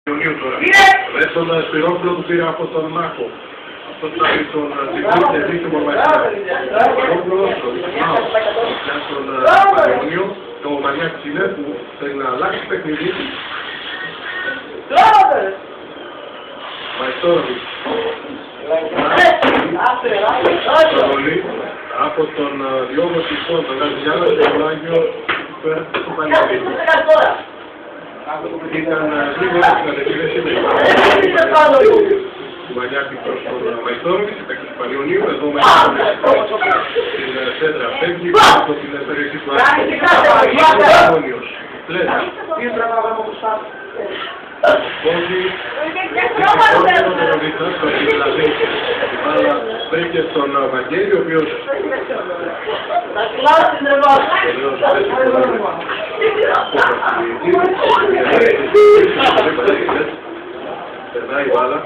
Ιουνίου τώρα. Τον Σπυρόφυλλο του πήρε από τον Μάκο. Αυτό θα πει τον Τσιγκούρη και δείχνει Μορμαϊτά. Σπυρόφυλλο, τον Μάο. Για τον Ιουνίου, το Μανιάκ είναι που θέλει να αλλάξει παιχνίδι. Μαϊτόροβιτ. Από τον Διόγο Τυφών, τον Καζιάλα, τον Λάγιο, του Πανεπιστήμιου. Ήταν γρήγορα στην αντεπίδεση με του Μανιάκη προς τον Μαϊτόροβιτ, παίκτης του Πανιωνίου, εδώ μέσα στην σέντρα πέμπτη, από την περιοχή του Άρχης, Πόδι, βρήκε στον Βαγγέλη, ο οποίος περνάει η μπάλα,